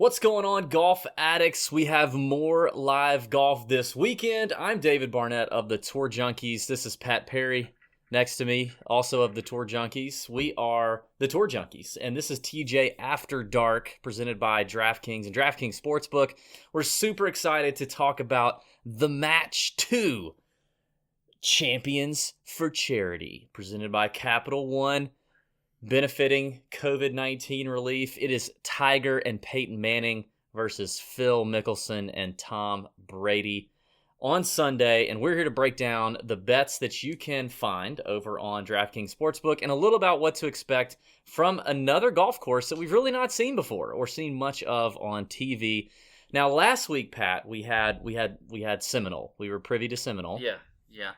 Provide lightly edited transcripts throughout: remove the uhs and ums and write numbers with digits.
What's going on, golf addicts? We have more live golf this weekend. I'm David Barnett of the Tour Junkies. This is Pat Perry next to me, also of the Tour Junkies. We are the Tour Junkies, and this is TJ After Dark, presented by DraftKings and DraftKings Sportsbook. We're super excited to talk about the Match 2, Champions for Charity, presented by Capital One. Benefiting COVID-19 relief, it is Tiger and Peyton Manning versus Phil Mickelson and Tom Brady on Sunday. And we're here to break down the bets that you can find over on DraftKings Sportsbook and a little about what to expect from another golf course that we've really not seen before or seen much of on TV. Now, last week, Pat, we had Seminole. We were privy to Seminole. Yeah.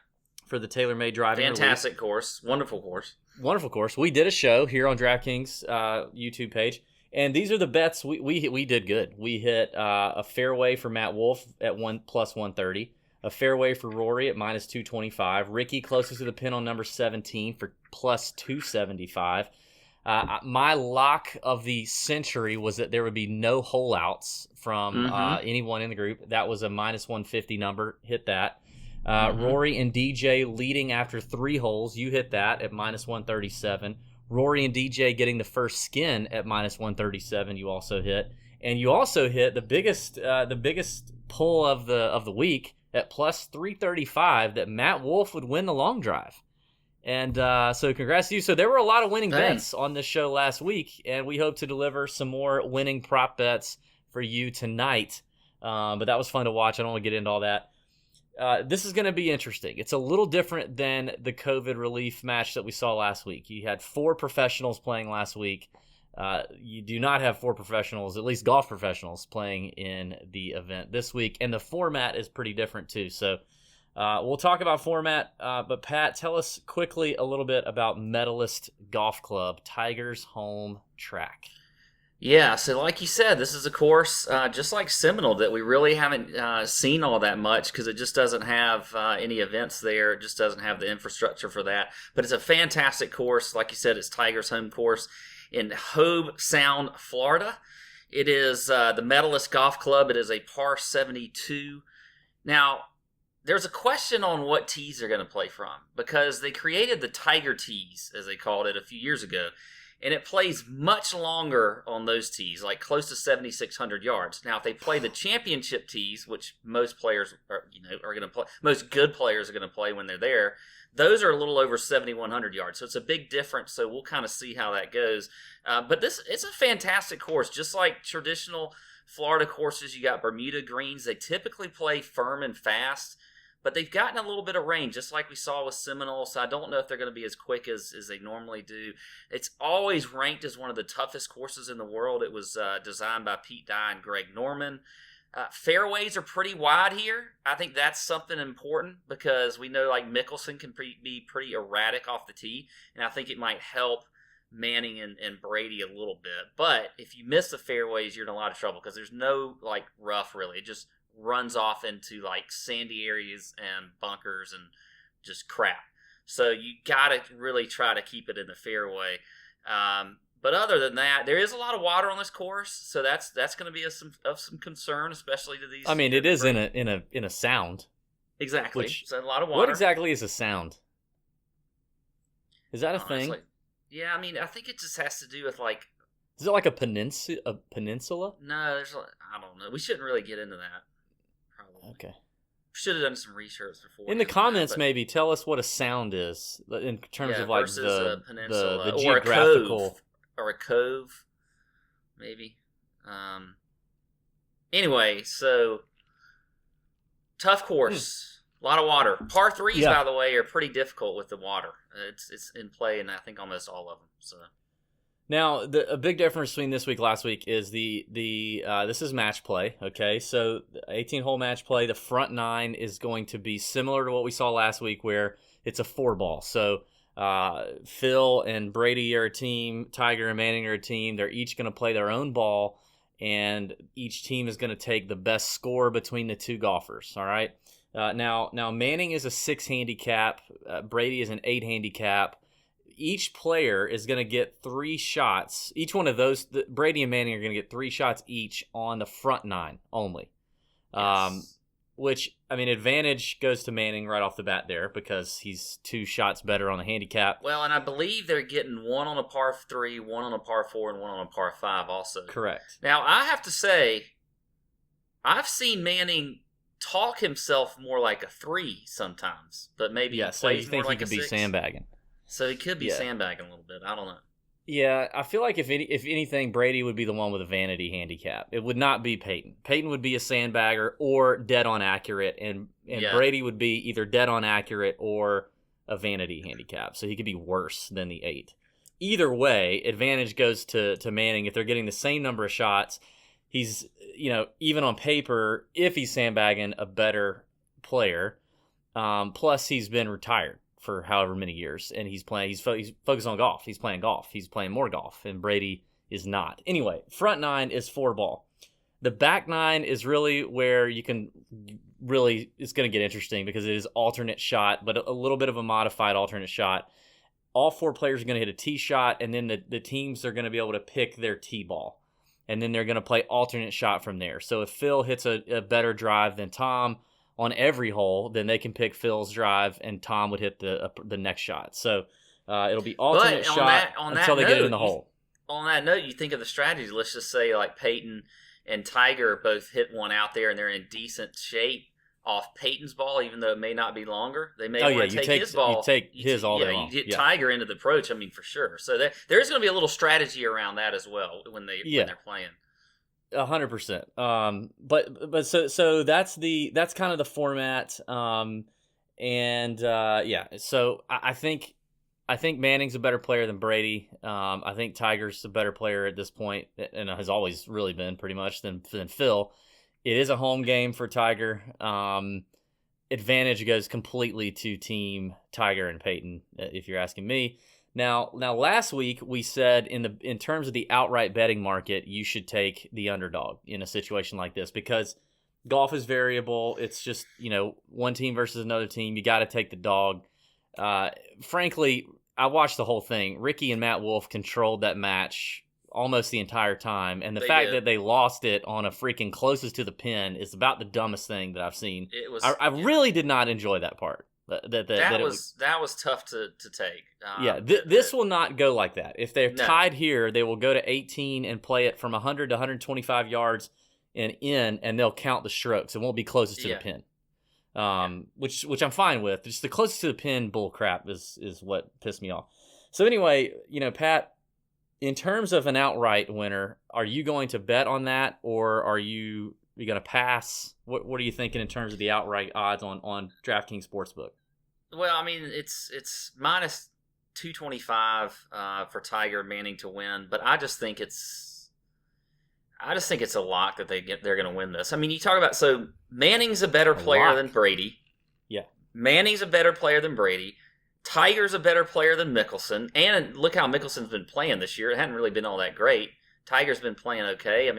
For the TaylorMade driving Fantastic course. Wonderful course. Wonderful course. We did a show here on DraftKings YouTube page, and these are the bets we did good. We hit a fairway for Matt Wolff at plus 130, a fairway for Rory at minus 225, Ricky closest to the pin on number 17 for plus 275. My lock of the century was that there would be no hole outs from anyone in the group. That was a minus 150 number. Hit that. Rory and DJ leading after 3 holes. You hit that at minus 137. Rory and DJ getting the first skin at minus 137. You also hit, and you also hit the biggest pull of the week at plus 335 that Matt Wolff would win the long drive. And so congrats to you. So there were a lot of winning bets on this show last week, and we hope to deliver some more winning prop bets for you tonight. But that was fun to watch. I don't want to get into all that. This is going to be interesting. It's a little different than the COVID relief match that we saw last week. You had 4 professionals playing last week. You do not have 4 professionals, at least golf professionals, playing in the event this week. And the format is pretty different too. So we'll talk about format. But Pat, tell us quickly a little bit about Medalist Golf Club, Tiger's home track. Yeah, so like you said, this is a course just like Seminole that we really haven't seen all that much because it just doesn't have any events there. It just doesn't have the infrastructure for that. But it's a fantastic course. Like you said, it's Tiger's home course in Hobe Sound, Florida. It is the Medalist Golf Club. It is a par 72. Now, there's a question on what tees they're going to play from because they created the Tiger tees, as they called it, a few years ago. And it plays much longer on those tees, like close to 7,600 yards. Now, if they play the championship tees, which most players are going to play, most good players are going to play when they're there, those are a little over 7,100 yards. So it's a big difference. So we'll kind of see how that goes. But it's a fantastic course, just like traditional Florida courses. You got Bermuda greens. They typically play firm and fast. But they've gotten a little bit of rain, just like we saw with Seminole, so I don't know if they're going to be as quick as they normally do. It's always ranked as one of the toughest courses in the world. It was designed by Pete Dye and Greg Norman. Fairways are pretty wide here. I think that's something important because we know like Mickelson can be pretty erratic off the tee, and I think it might help Manning and Brady a little bit. But if you miss the fairways, you're in a lot of trouble because there's no like rough really. It just runs off into like sandy areas and bunkers and just crap. So you got to really try to keep it in the fairway. But other than that, there is a lot of water on this course, so that's going to be of some concern, especially to these. I mean, it is in a sound. Exactly. So a lot of water. What exactly is a sound? Is that a thing? Yeah, I mean, I think it just has to do with like. Is it like a peninsula? No, I don't know. We shouldn't really get into that. Okay. Should have done some research before. In the comments, maybe tell us what a sound is in terms of like the geographical or a cove, maybe. Anyway, so tough course, a lot of water. Par 3s, by the way, are pretty difficult with the water. It's in play in I think almost all of them. So. Now, a big difference between this week and last week is this is match play, okay? So, 18-hole match play, the front 9 is going to be similar to what we saw last week where it's a 4-ball. So, Phil and Brady are a team, Tiger and Manning are a team. They're each going to play their own ball, and each team is going to take the best score between the 2 golfers, all right? Now Manning is a 6 handicap. Brady is an 8 handicap. each player is going to get 3 shots. Each one of those, Brady and Manning are going to get 3 shots each on the front 9 only. Yes. Which, I mean, advantage goes to Manning right off the bat there because he's 2 shots better on the handicap. Well, and I believe they're getting 1 on a par 3, 1 on a par 4, and 1 on a par 5 also. Correct. Now, I have to say, I've seen Manning talk himself more like a 3 sometimes, but maybe he so you plays think more he like could a be 6. sandbagging? So he could be sandbagging a little bit. I don't know. Yeah, I feel like if anything, Brady would be the one with a vanity handicap. It would not be Peyton. Peyton would be a sandbagger or dead on accurate, and Brady would be either dead on accurate or a vanity handicap. So he could be worse than the 8. Either way, advantage goes to Manning if they're getting the same number of shots. He's, even on paper, if he's sandbagging, a better player. Plus, he's been retired for however many years, and he's focused on golf. He's playing golf. He's playing more golf, and Brady is not. Anyway, front 9 is 4 ball. The back 9 is really where it's going to get interesting because it is alternate shot, but a little bit of a modified alternate shot. All 4 players are going to hit a tee shot, and then the teams are going to be able to pick their tee ball, and then they're going to play alternate shot from there. So if Phil hits a better drive than Tom on every hole, then they can pick Phil's drive, and Tom would hit the next shot. So it'll be alternate shot until they get it in the hole. On that note, you think of the strategy. Let's just say like Peyton and Tiger both hit one out there, and they're in decent shape off Peyton's ball, even though it may not be longer. They may want to take his ball. You take his all day long. You get Tiger into the approach, for sure. So there's going to be a little strategy around that as well when they're playing. 100%. But so that's kind of the format. So I think Manning's a better player than Brady. I think Tiger's a better player at this point, and has always really been pretty much than Phil. It is a home game for Tiger. Advantage goes completely to team Tiger and Peyton, if you're asking me. Now, last week we said in terms of the outright betting market, you should take the underdog in a situation like this because golf is variable. It's just one team versus another team. You got to take the dog. Frankly, I watched the whole thing. Ricky and Matt Wolff controlled that match almost the entire time, and the fact that they lost it on a freaking closest to the pin is about the dumbest thing that I've seen. It was. I really did not enjoy that part. That was tough to take. This will not go like that. If they're tied here, they will go to 18 and play it from 100 to 125 yards and they'll count the strokes. It won't be closest to the pin, which I'm fine with. Just the closest to the pin bull crap is what pissed me off. So anyway, Pat, in terms of an outright winner, are you going to bet on that, or are you going to pass? What are you thinking in terms of the outright odds on DraftKings Sportsbook? Well, it's minus 225 for Tiger Manning to win, but I just think it's a lock that they're going to win this. You talk about Manning's a better player than Brady. Yeah, Manning's a better player than Brady. Tiger's a better player than Mickelson, and look how Mickelson's been playing this year. It hadn't really been all that great. Tiger's been playing okay.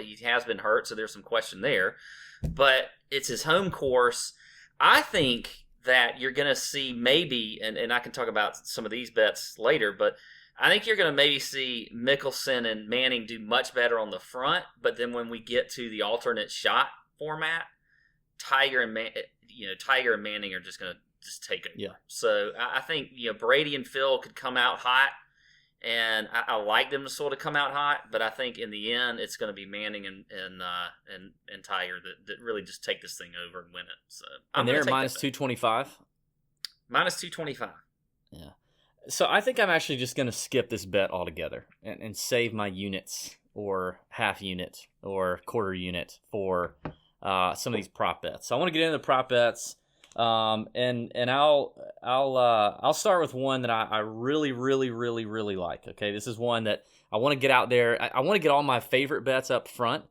He has been hurt, so there's some question there. But it's his home course. I think that you're going to see maybe, and I can talk about some of these bets later, but I think you're going to maybe see Mickelson and Manning do much better on the front. But then when we get to the alternate shot format, Tiger and Manning are just going to just take it. Yeah. So I think Brady and Phil could come out hot. And I like them to sort of come out hot, but I think in the end it's going to be Manning and Tiger that really just take this thing over and win it. So and they're minus 225. Minus 225. Yeah. So I think I'm actually just going to skip this bet altogether and save my units or half unit or quarter unit for some of these prop bets. So I want to get into the prop bets. And I'll start with one that I really, really, really, really like. Okay, this is one that I want to get out there. I want to get all my favorite bets up front,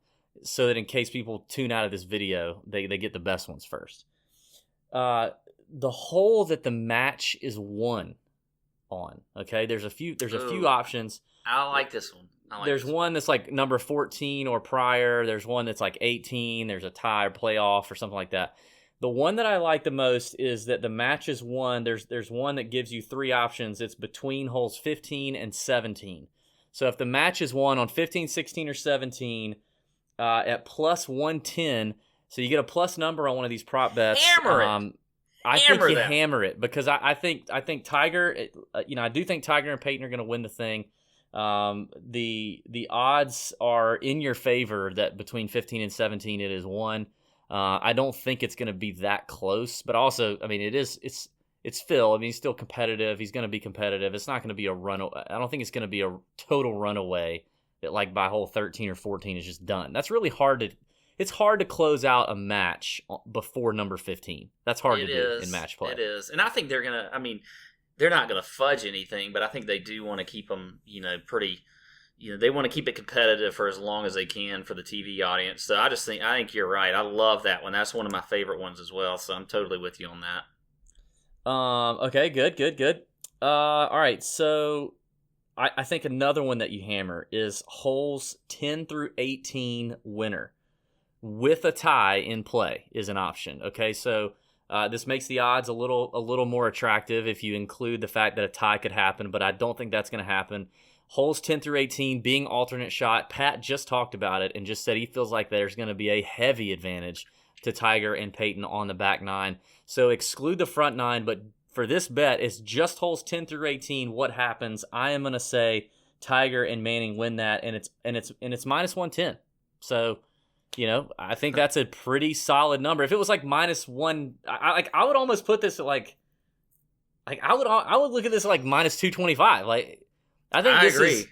so that in case people tune out of this video, they get the best ones first. The hole that the match is won on. Okay, there's a few options. I like this one. There's one that's like number 14 or prior. There's one that's like 18. There's a tie or playoff or something like that. The one that I like the most is that the match is won. There's one that gives you 3 options. It's between holes 15 and 17. So if the match is won on 15, 16, or 17 at plus 110, so you get a plus number on one of these prop bets. Hammer it. I think you hammer it because I think Tiger, I do think Tiger and Peyton are going to win the thing. The odds are in your favor that between 15 and 17 it is won. I don't think it's going to be that close, but also, I mean, it's Phil. I mean, he's still competitive. He's going to be competitive. It's not going to be a run. I don't think it's going to be a total runaway that like by hole 13 or 14 is just done. That's really hard it's hard to close out a match before number 15. That's hard to do in match play. It is. And I think they're not going to fudge anything, but I think they do want to keep them, pretty, they want to keep it competitive for as long as they can for the TV audience. So I think you're right. I love that one. That's one of my favorite ones as well. So I'm totally with you on that. Okay, good. All right, so I think another one that you hammer is holes 10 through 18 winner with a tie in play is an option. Okay, so this makes the odds a little more attractive if you include the fact that a tie could happen, but I don't think that's going to happen. Holes 10 through 18 being alternate shot. Pat just talked about it and just said he feels like there's going to be a heavy advantage to Tiger and Peyton on the back 9. So exclude the front 9, but for this bet, it's just holes 10 through 18. What happens? I am going to say Tiger and Manning win that, and it's minus 110. So, I think that's a pretty solid number. If it was like minus 1, I would almost put this at like I would look at this like minus 225. Like I think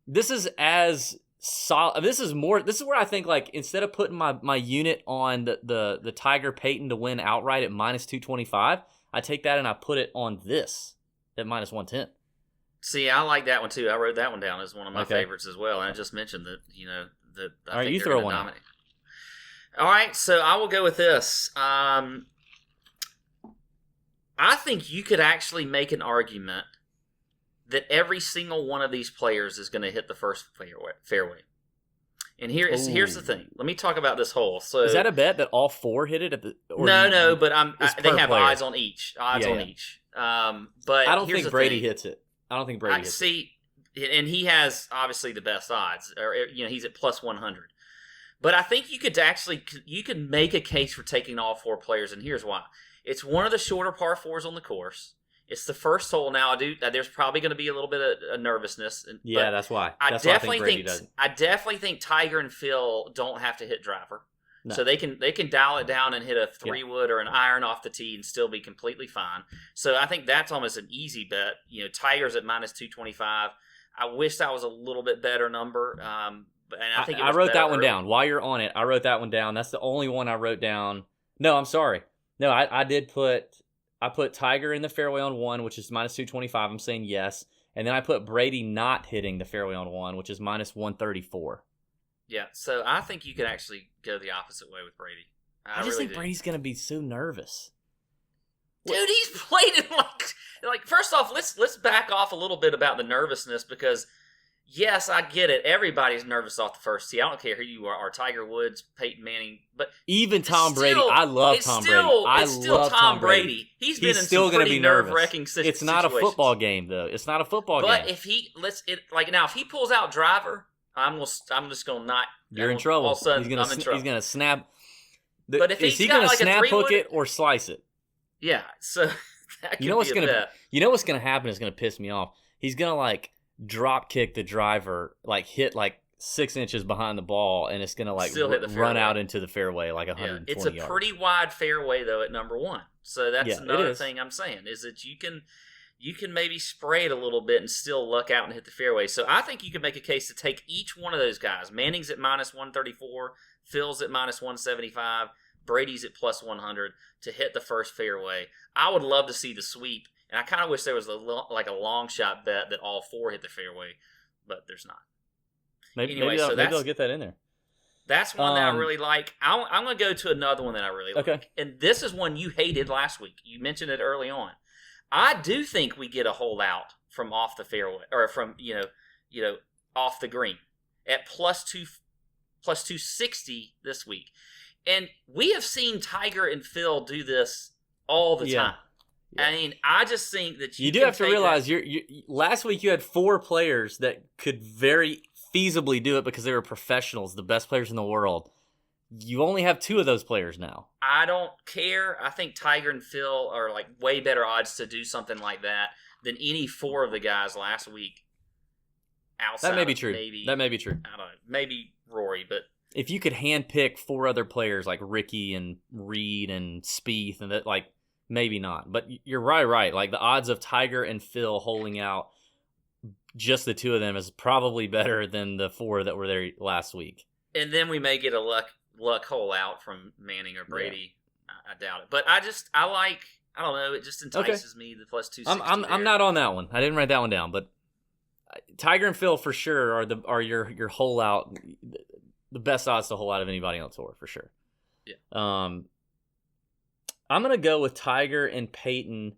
this is as solid. This is where I think like instead of putting my unit on the Tiger Peyton to win outright at minus 225, I take that and I put it on this at minus 110. See, I like that one too. I wrote that one down as one of my favorites as well, and I just mentioned that that I think they're going to dominate. All right, so I will go with this. I think you could actually make an argument that every single one of these players is going to hit the first fairway. And here's the thing. Let me talk about this hole. So is that a bet that all 4 hit it at the? No, but they have player. eyes on each. But I don't think Brady hits it. I don't think Brady hits it. And he has obviously the best odds. Or he's at plus 100. But I think you could make a case for taking all 4 players, and here's why. It's one of the shorter par 4s on the course. It's the first hole. Now, there's probably going to be a little bit of nervousness. Yeah, that's why. I definitely think Tiger and Phil don't have to hit driver. No. So they can dial it down and hit a 3-wood or an iron off the tee and still be completely fine. So I think that's almost an easy bet. Tiger's at minus 225. I wish that was a little bit better number. And I wrote that one down. While you're on it, I wrote that one down. That's the only one I wrote down. No, I'm sorry. No, I did put Tiger in the fairway on 1, which is minus 225. I'm saying yes. And then I put Brady not hitting the fairway on 1, which is minus 134. Yeah, so I think you could actually go the opposite way with Brady. I just think Brady's going to be so nervous. Dude, he's played it like first off, let's back off a little bit about the nervousness because yes, I get it. Everybody's nervous off the first tee. I don't care who you are Tiger Woods, Peyton Manning, but even Tom Brady. I love Tom Brady. It's still Tom Brady. He's been in some pretty nerve-wracking situations. It's not a football game, though. It's not a football game. But if he if he pulls out driver, I'm just gonna not. You're in trouble. All of a sudden, I'm in trouble. He's gonna snap. But if is he gonna snap hook it or slice it? Yeah. So that could be a bet. You know what's gonna happen is gonna piss me off. He's gonna drop kick the driver, hit 6 inches behind the ball, and it's gonna run out into the fairway 120 yards. It's a pretty wide fairway though at number 1. So that's another thing I'm saying is that you can maybe spray it a little bit and still luck out and hit the fairway. So I think you can make a case to take each one of those guys. Manning's at minus 134, Phil's at minus 175, Brady's at plus 100 to hit the first fairway. I would love to see the sweep. And I kind of wish there was a long shot bet that all 4 hit the fairway, but there's not. Maybe they'll get that in there. That's one that I really like. I'm going to go to another one that I really like. Okay. And this is one you hated last week. You mentioned it early on. I do think we get a hole out from off the fairway or from off the green at plus 260 this week. And we have seen Tiger and Phil do this all the time. Yeah. I mean, I just think that you do have to realize last week you had 4 players that could very feasibly do it because they were professionals, the best players in the world. You only have 2 of those players now. I don't care. I think Tiger and Phil are like way better odds to do something like that than any 4 of the guys last week. Outside that may be true. That may be true. I don't know. Maybe Rory, but if you could handpick 4 other players like Ricky and Reed and Spieth and that, like, maybe not. But you're right. Like, the odds of Tiger and Phil holding out just the 2 of them is probably better than the 4 that were there last week. And then we may get a luck hole out from Manning or Brady. Yeah. I doubt it. But I don't know. It just entices me, the plus 260. I'm not on that one. I didn't write that one down, but Tiger and Phil for sure are your hole out, the best odds to hole out of anybody on the tour for sure. Yeah. I'm gonna go with Tiger and Peyton,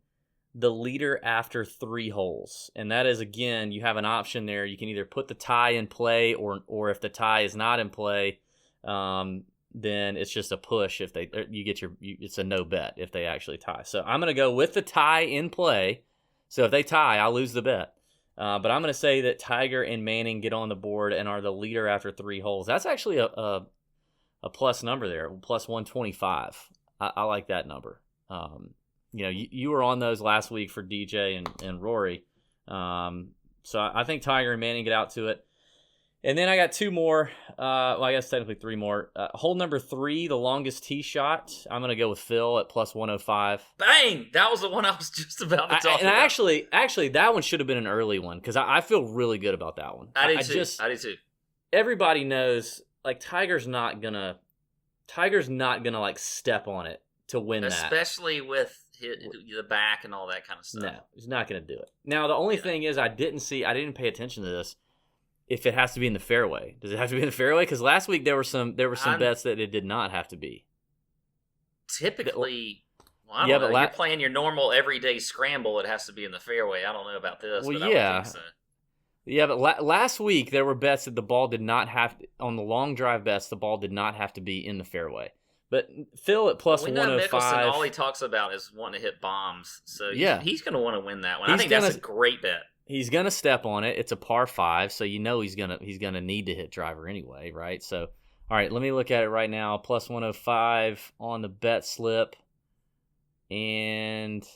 the leader after 3 holes, and that is, again, you have an option there. You can either put the tie in play, or if the tie is not in play, then it's just a push. If it's a no bet if they actually tie. So I'm gonna go with the tie in play. So if they tie, I'll lose the bet. But I'm going to say that Tiger and Manning get on the board and are the leader after 3 holes. That's actually a plus number there, plus 125. I like that number. You were on those last week for DJ and Rory. So I think Tiger and Manning get out to it. And then I got 2 more. Well, I guess technically 3 more. Hole number 3, the longest tee shot. I'm going to go with Phil at plus 105. Bang! That was the one I was just about to talk about. Actually, that one should have been an early one because I feel really good about that one. I do too. Everybody knows, like, Tiger's not gonna like step on it to win that, especially with the back and all that kind of stuff. No, he's not going to do it. Now the only thing is, I didn't pay attention to this. If it has to be in the fairway, does it have to be in the fairway? Because last week there were some bets that it did not have to be. Typically, I don't know. You're playing your normal everyday scramble. It has to be in the fairway. I don't know about this. Well, but yeah, I would think so. Yeah, but last week there were bets that the ball did not have on the long drive bets. The ball did not have to be in the fairway. But Phil at plus 105. Mickelson, all he talks about is wanting to hit bombs. So he's going to want to win that one. I think that's a great bet. He's gonna step on it. It's a par 5, so he's gonna need to hit driver anyway, right? So, all right, let me look at it right now. Plus 105 on the bet slip, and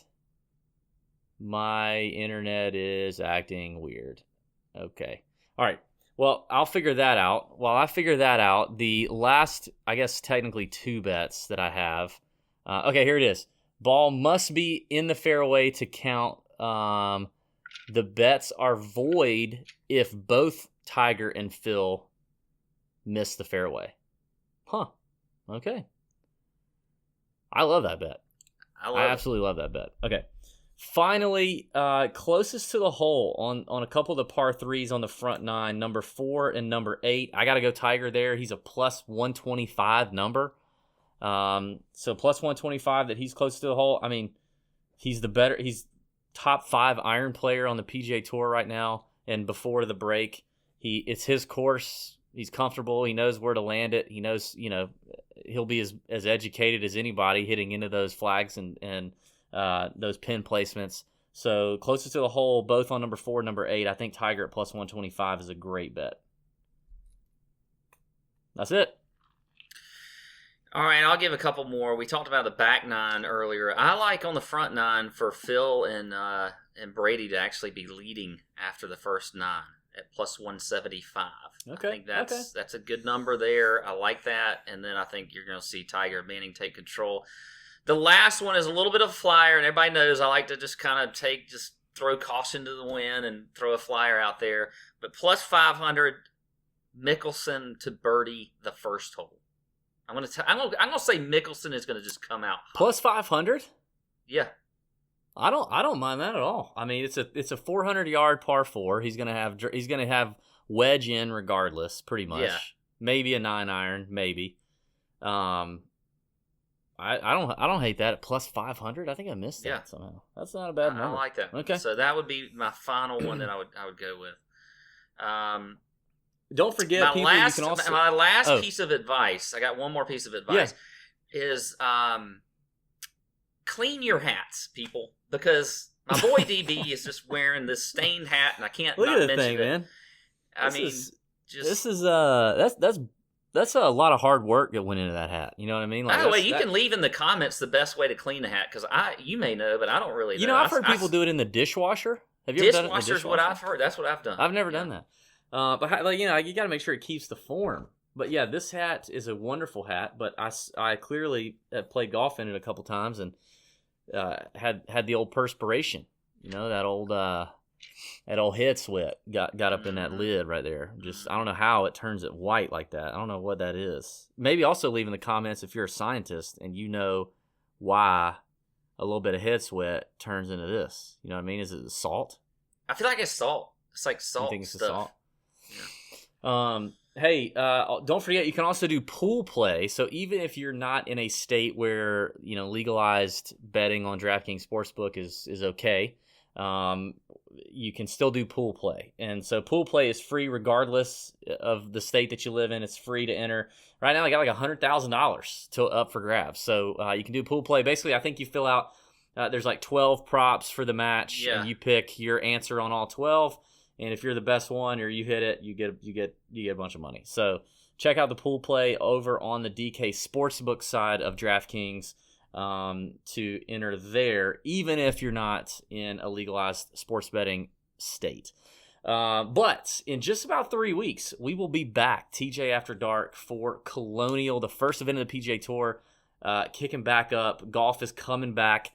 my internet is acting weird. Okay, all right. Well, I'll figure that out. While I figure that out, the last, I guess, technically 2 bets that I have. Okay, here it is. Ball must be in the fairway to count. The bets are void if both Tiger and Phil miss the fairway. Huh. Okay. I love that bet. I absolutely love that bet. Okay. Finally, closest to the hole on a couple of the par 3s on the front 9, number 4 and number 8. I got to go Tiger there. He's a plus 125 number. So plus 125 that he's close to the hole. I mean, he's top 5 iron player on the PGA Tour right now, and before the break, it's his course. He's comfortable. He knows where to land it. He knows, he'll be as educated as anybody hitting into those flags and those pin placements. So closest to the hole, both on number 4 and number 8. I think Tiger at plus 125 is a great bet. That's it. All right, I'll give a couple more. We talked about the back 9 earlier. I like on the front 9 for Phil and Brady to actually be leading after the first 9 at plus 175. Okay, I think that's a good number there. I like that. And then I think you're going to see Tiger and Manning take control. The last one is a little bit of a flyer, and everybody knows I like to just kind of throw caution to the wind and throw a flyer out there. But plus 500, Mickelson to birdie the first hole. I'm gonna say Mickelson is gonna just come out plus 500. Yeah, I don't mind that at all. I mean, it's a 400-yard par 4. He's gonna have wedge in regardless, pretty much. Yeah. Maybe a 9-iron, maybe. I don't hate that at plus 500. I think I missed that somehow. That's not a bad number. I like that. Okay, so that would be my final one that I would go with. Don't forget, people. You can also my last piece of advice. I got one more piece of advice. Is clean your hats, people, because my boy DB is just wearing this stained hat, and I can't look not at the mention thing, it. man. This is that's a lot of hard work that went into that hat. You know what I mean? Like, by the way, you can leave in the comments the best way to clean a hat, because you may know, but I don't really know. You know, I've heard people do it in the dishwasher. Have you ever done it in the dishwasher? Dishwasher's what I've heard. That's what I've done. I've never done that. But like, you know, you got to make sure it keeps the form. But yeah, this hat is a wonderful hat. But I clearly have played golf in it a couple times and had the old perspiration. You know, that old head sweat got up in that lid right there. Just I don't know how it turns it white like that. I don't know what that is. Maybe also leave in the comments if you're a scientist and you know why a little bit of head sweat turns into this. You know what I mean? Is it salt? I feel like it's salt. It's like salt. You think it's stuff. Salt? Yeah. Hey, don't forget you can also do pool play. So even if you're not in a state where legalized betting on DraftKings Sportsbook is okay, you can still do pool play. And so pool play is free regardless of the state that you live in. It's free to enter. Right now, I got like $100,000 up for grabs. So you can do pool play. Basically, I think you fill out. There's like 12 props for the match, and you pick your answer on all 12. And if you're the best one or you hit it, you get a bunch of money. So check out the pool play over on the DK Sportsbook side of DraftKings to enter there, even if you're not in a legalized sports betting state. But in just about 3 weeks, we will be back, TJ After Dark, for Colonial, the first event of the PGA Tour, kicking back up. Golf is coming back.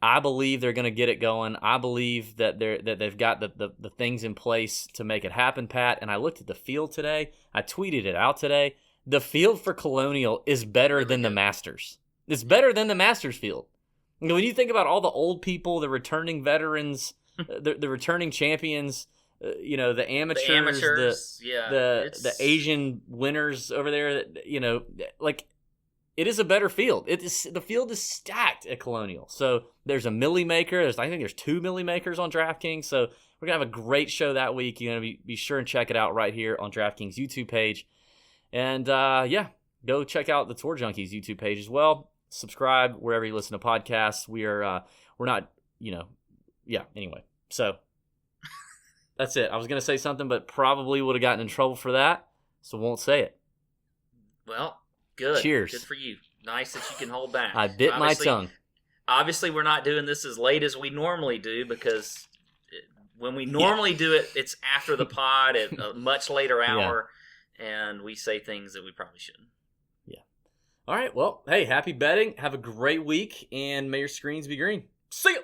I believe they're going to get it going. I believe that they've got the things in place to make it happen, Pat. And I looked at the field today. I tweeted it out today. The field for Colonial is better than the Masters. It's better than the Masters field. When you think about all the old people, the returning veterans, the returning champions, the amateurs, the Asian winners over there, it is a better field. The field is stacked at Colonial. So there's a Millie Maker. I think there's 2 Millie Makers on DraftKings. So we're going to have a great show that week. You're going to be sure and check it out right here on DraftKings YouTube page. And go check out the Tour Junkies YouTube page as well. Subscribe wherever you listen to podcasts. We're not, anyway. So that's it. I was going to say something, but probably would have gotten in trouble for that. So won't say it. Well, good. Cheers. Good for you. Nice that you can hold back. I bit my tongue. Obviously, we're not doing this as late as we normally do because when we normally do it, it's after the pod at a much later hour, and we say things that we probably shouldn't. Yeah. All right. Well, hey, happy betting. Have a great week, and may your screens be green. See ya.